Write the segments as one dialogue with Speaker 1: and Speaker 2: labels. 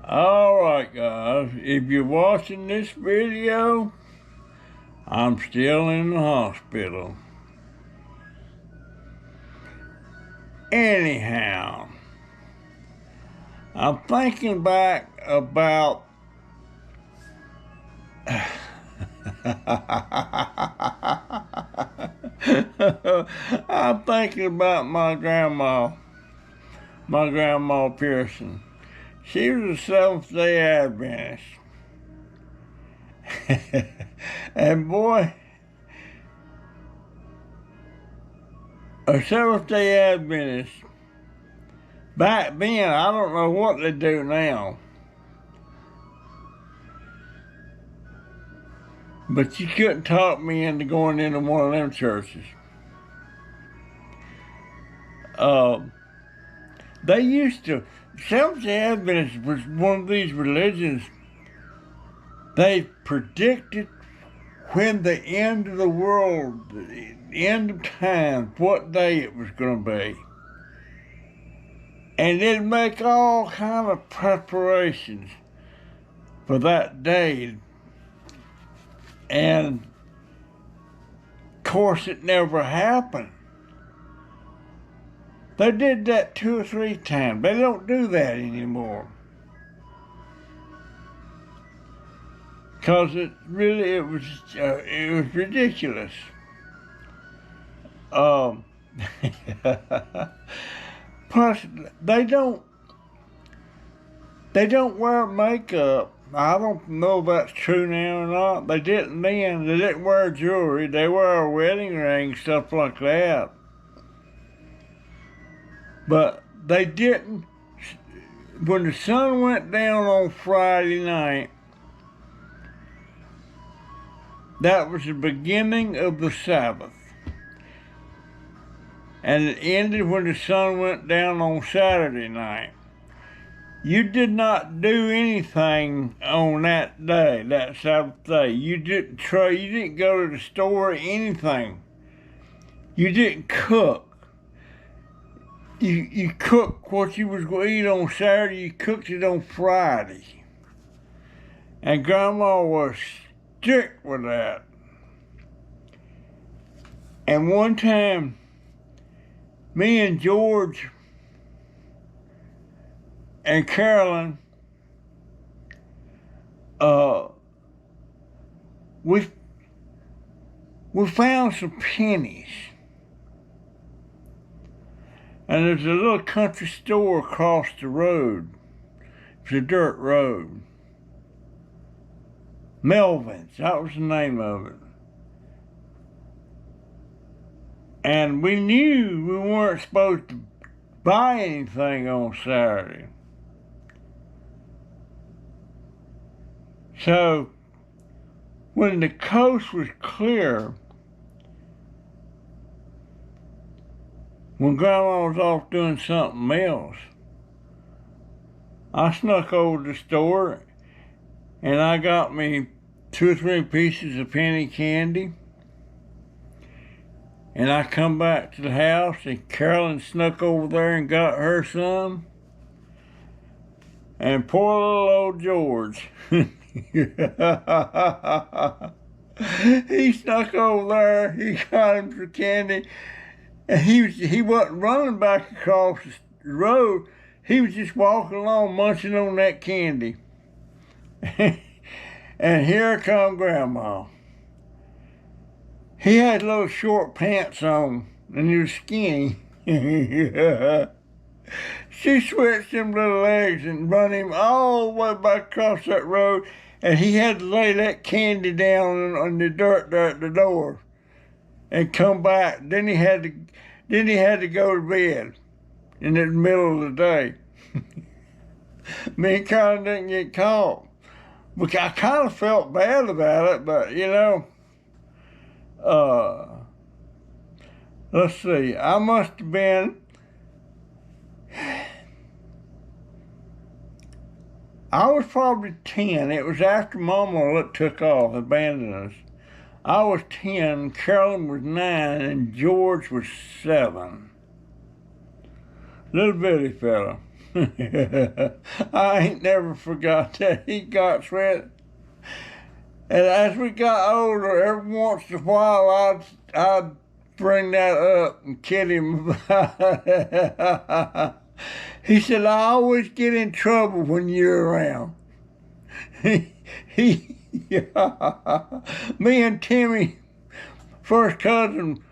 Speaker 1: Alright guys, if you're watching this video, I'm still in the hospital. Anyhow, I'm thinking back about I'm thinking about my grandma Pearson. She was a Seventh-day Adventist. And boy, a Seventh-day Adventist, back then, I don't know what they do now, but you couldn't talk me into going into one of them churches. They used to, Seventh-day Adventist was one of these religions. They predicted when the end of the world, the end of time, what day it was going to be. And they'd make all kind of preparations for that day. And of course it never happened. They did that 2 or 3 times. They don't do that anymore. Because it was ridiculous. Plus, they don't wear makeup. I don't know if that's true now or not. They didn't then. They didn't wear jewelry. They wear a wedding ring, stuff like that. But they didn't. When the sun went down on Friday night, that was the beginning of the Sabbath. And it ended when the sun went down on Saturday night. You did not do anything on that day, that Sabbath day. You didn't go to the store or anything. You didn't cook. You cooked what you was going to eat on Saturday, you cooked it on Friday. And Grandma was strict with that. And one time, me and George and Carolyn, we found some pennies. And there's a little country store across the road. It's a dirt road. Melvin's, that was the name of it. And we knew we weren't supposed to buy anything on Saturday. So, when the coast was clear, when Grandma was off doing something else, I snuck over to the store and I got me 2 or 3 pieces of penny candy. And I come back to the house and Carolyn snuck over there and got her some. And poor little old George, he snuck over there, he got him some candy. And he wasn't running back across the road. He was just walking along munching on that candy. And here come Grandma. He had little short pants on and he was skinny. She switched him little legs and run him all the way back across that road, and he had to lay that candy down on the dirt there at the door and come back. Then he had to go to bed in the middle of the day. Me and Carolyn didn't get caught. But I kind of felt bad about it, but you know, let's see, I must have been, I was probably 10. It was after Mama took off, abandoned us. I was 10, Carolyn was 9, and George was 7. Little bitty fella. I ain't never forgot that. He got sweat. And as we got older, every once in a while, I'd bring that up and kid him about it. He said, I always get in trouble when you're around. Me and Timmy, first cousin,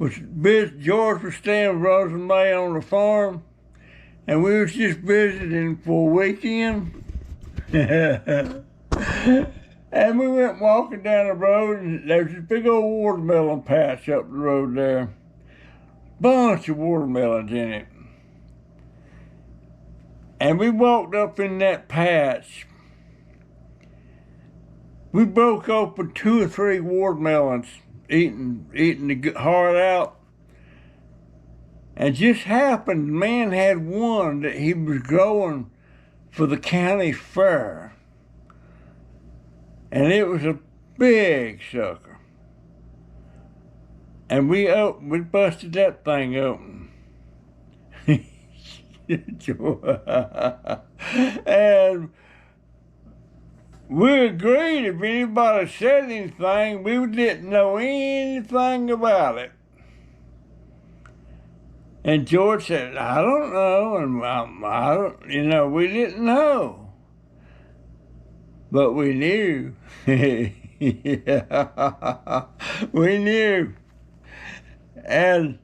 Speaker 1: George was staying with Rosa May on the farm, and we was just visiting for a weekend. And we went walking down the road, and there's this big old watermelon patch up the road there. Bunch of watermelons in it. And we walked up in that patch. We broke open 2 or 3 watermelons, eating the heart out. And just happened, the man had one that he was growing for the county fair. And it was a big sucker. And we busted that thing open. And we agreed if anybody said anything, we didn't know anything about it. And George said, I don't know, and I don't, we didn't know. But we knew. Yeah, we knew. And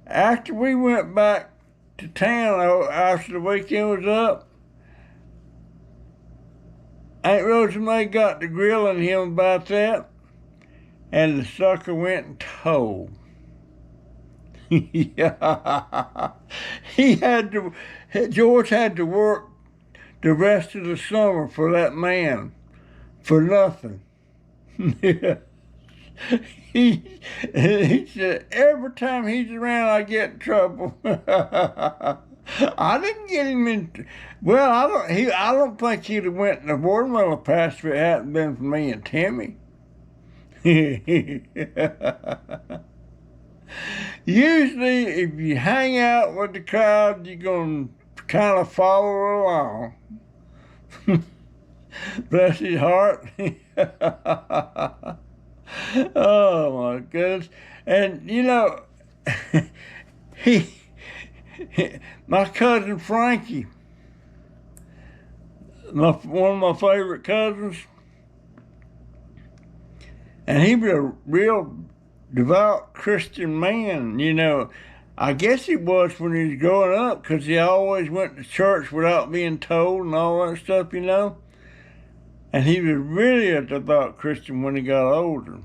Speaker 1: after we went back to town, after the weekend was up, Aunt Rosa May got to grilling him about that, and the sucker went and told. Yeah. George had to work the rest of the summer for that man, for nothing. he said, every time he's around, I get in trouble. I didn't get him in. Well, I don't think he'd have went in the watermelon patch if it hadn't been for me and Timmy. Usually, if you hang out with the crowd, you're gonna kind of follow along. Bless his heart. Oh my goodness. And my cousin Frankie, one of my favorite cousins, and he was a real devout Christian man, I guess he was when he was growing up, because he always went to church without being told and all that stuff, And he was really a devout Christian when he got older.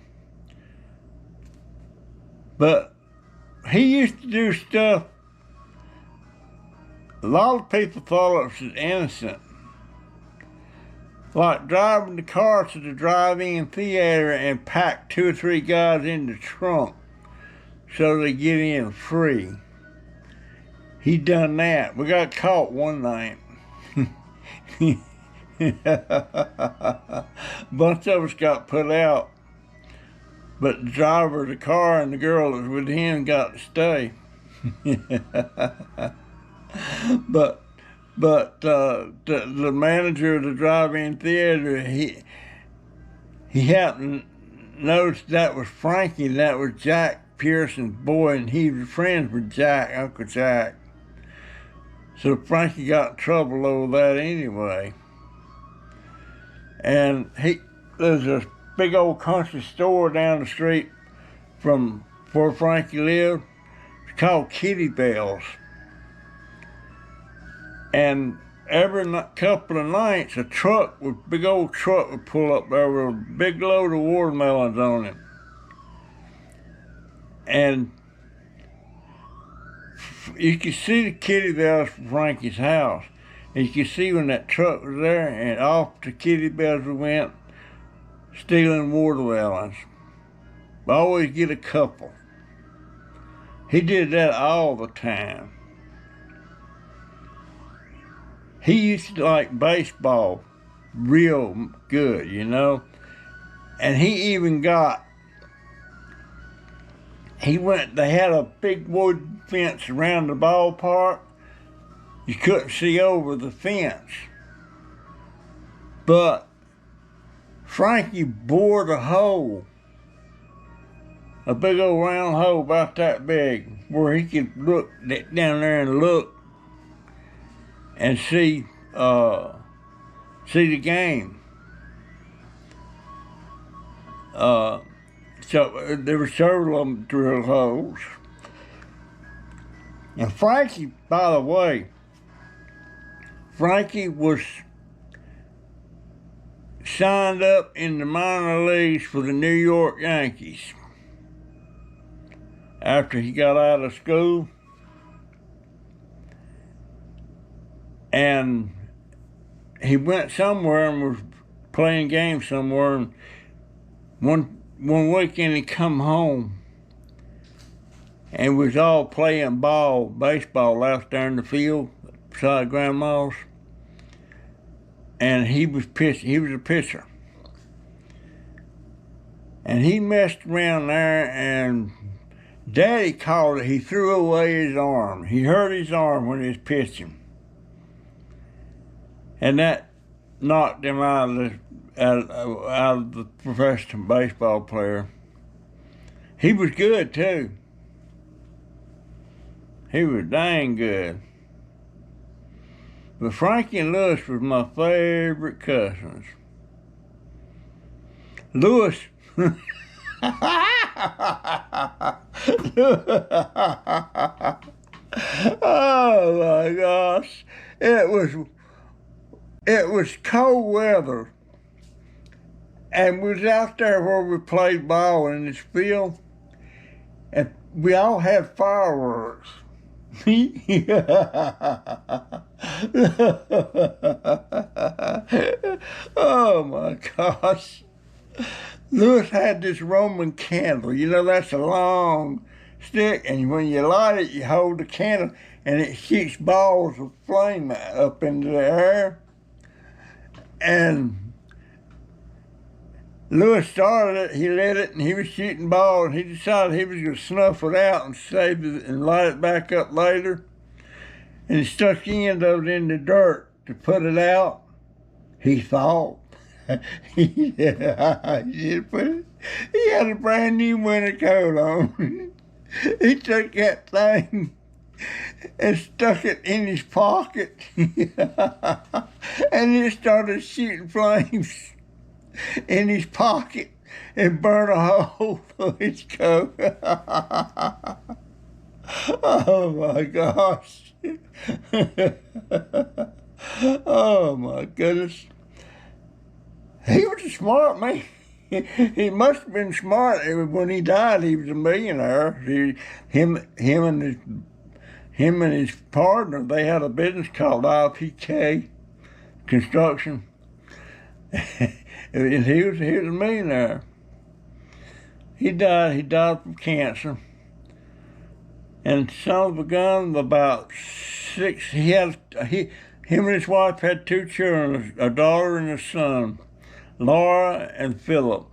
Speaker 1: But he used to do stuff a lot of people thought it was innocent. Like driving the car to the drive-in theater and pack 2 or 3 guys in the trunk so they get in free. He done that. We got caught one night. A bunch of us got put out, but the driver of the car and the girl that was with him got to stay. But the manager of the drive-in theater, he happened to notice that was Frankie, and that was Jack Pearson's boy, and he was friends with Jack, Uncle Jack. So Frankie got in trouble over that anyway. And there's a big old country store down the street from where Frankie lived. It's called Kitty Bells. And every couple of nights, big old truck would pull up there with a big load of watermelons on it. And you could see the Kitty Bells from Frankie's house. And you could see when that truck was there, and off to Kitty Bells we went, stealing watermelons. Always get a couple. He did that all the time. He used to like baseball real good, And he even they had a big wood fence around the ballpark. You couldn't see over the fence. But Frankie bored a hole, a big old round hole about that big, where he could look down there and look and see the game. So there were several of them drill holes. And Frankie, by the way, Frankie was signed up in the minor leagues for the New York Yankees after he got out of school. And he went somewhere and was playing games somewhere, and one weekend he come home and was all playing baseball out there in the field beside Grandma's. And he was a pitcher. And he messed around there, and Daddy called it. He threw away his arm. He hurt his arm when he was pitching. And that knocked him out of the professional baseball player. He was good, too. He was dang good. But Frankie and Lewis was my favorite cousins. Lewis, oh my gosh, it was cold weather, and we was out there where we played ball in this field, and we all had fireworks. Oh my gosh. Lewis had this Roman candle. You know, that's a long stick, and when you light it, you hold the candle, and it shoots balls of flame up into the air. And Lewis started it, he lit it, and he was shooting balls, and he decided he was going to snuff it out and save it and light it back up later. And he stuck the end of it in the dirt to put it out, he thought. He had a brand new winter coat on. He took that thing and stuck it in his pocket. And it started shooting flames in his pocket and burned a hole through his coat. Oh my gosh. Oh my goodness. He was a smart man. He must have been smart. When he died, he was a millionaire. Him and his partner, they had a business called IPK Construction. And he was a millionaire. He died from cancer. And son of a gun, about 6, him and his wife had 2 children, a daughter and a son, Laura and Philip.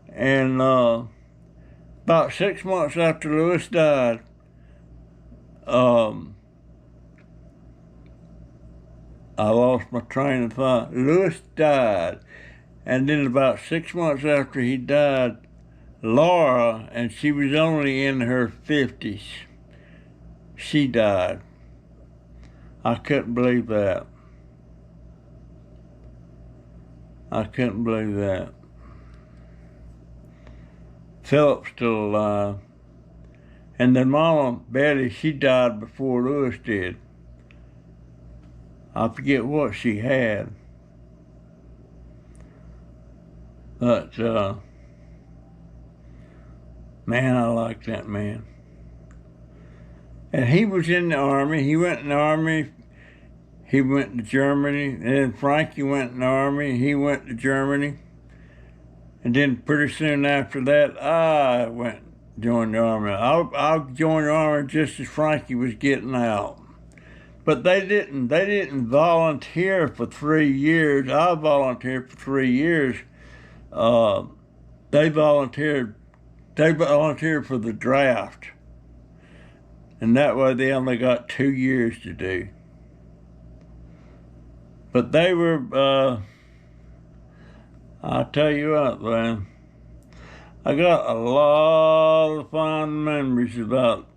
Speaker 1: And about 6 months after Lewis died, I lost my train of thought. Lewis died, and then about 6 months after he died, Laura, and she was only in her 50s, she died. I couldn't believe that. I couldn't believe that. Philip's still alive. And then Mama, Betty, she died before Lewis did. I forget what she had. But, man, I like that man. And he was in the Army. He went in the Army. He went to Germany. And then Frankie went in the Army. He went to Germany. And then pretty soon after that, I went joined the Army. I joined the Army just as Frankie was getting out. But they didn't volunteer for 3 years. I volunteered for 3 years. They volunteered for the draft. And that way they only got 2 years to do. But they were, I'll tell you what, man. I got a lot of fond memories about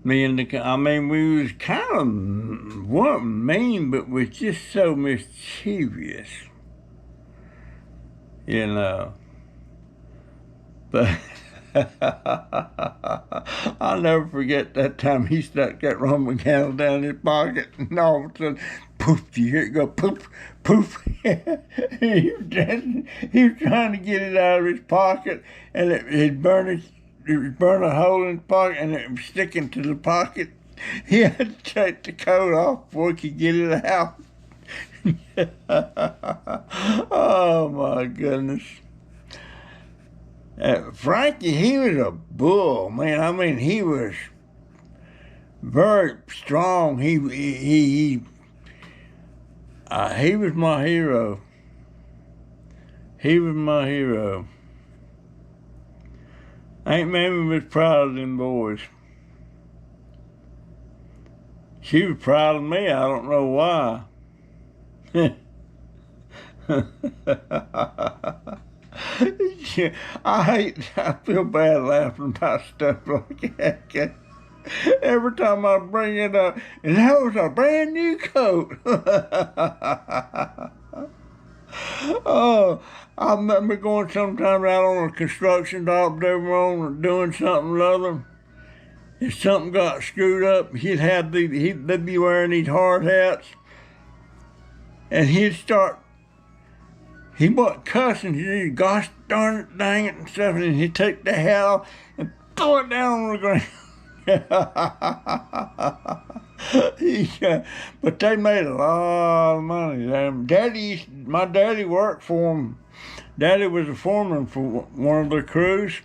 Speaker 1: me and I mean, we was kind of, weren't mean, but was just so mischievous, you know. But I'll never forget that time he stuck that Roman candle down his pocket, and all of a sudden, poof, you hear it go poof, poof. he was trying to get it out of his pocket, and it burned a hole in the pocket, and it was sticking to the pocket. He had to take the coat off before he could get it out. Oh my goodness. Frankie, he was a bull, man. I mean, he was very strong. He was my hero. He was my hero. Aunt Mammy was proud of them boys. She was proud of me. I don't know why. I feel bad laughing about stuff like that. Every time I bring it up, and that was a brand new coat. Oh, I remember going sometime out on a construction job they were on, doing something or other. If something got screwed up, they'd be wearing these hard hats, and he wasn't cussing, he'd gosh darn it, dang it, and stuff, and he'd take the hat off and throw it down on the ground. But they made a lot of money. My daddy worked for them. Daddy was a foreman for one of the crews,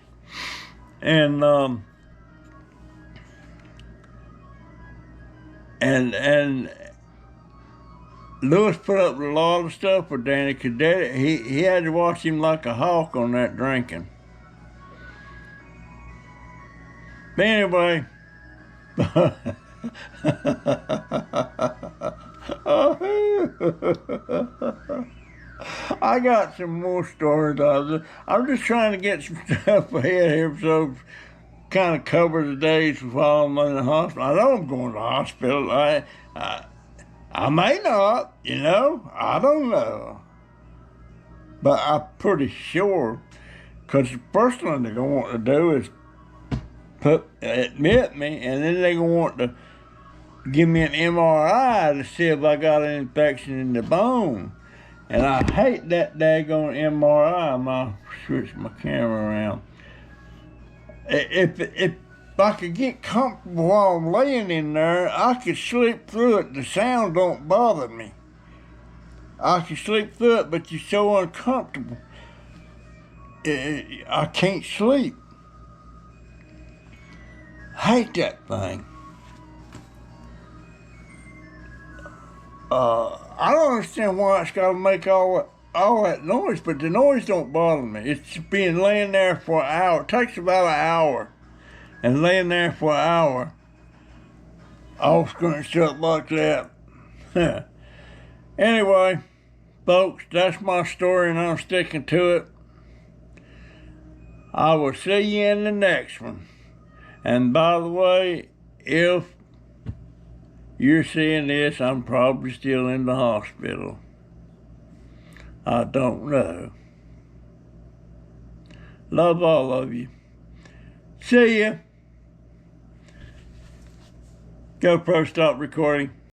Speaker 1: and Lewis put up a lot of stuff with Danny, because Daddy, he had to watch him like a hawk on that drinking. But anyway, I got some more stories. I'm just trying to get some stuff ahead here, so kind of cover the days while I'm in the hospital. I know I'm going to the hospital. I may not, you know. I don't know. But I'm pretty sure, because the first thing they're going to want to do is admit me, and then they're going to want to give me an MRI to see if I got an infection in the bone. And I hate that daggone MRI. I'll switch my camera around. If I could get comfortable while I'm laying in there, I could sleep through it. The sound don't bother me. I can sleep through it, but you're so uncomfortable. I can't sleep. Hate that thing. I don't understand why it's got to make all that noise, but the noise don't bother me. It's being laying there for an hour. It takes about an hour. And laying there for an hour, all scrunched up like that. Anyway, folks, that's my story, and I'm sticking to it. I will see you in the next one. And by the way, if you're seeing this, I'm probably still in the hospital. I don't know. Love all of you. See ya. GoPro, stop recording.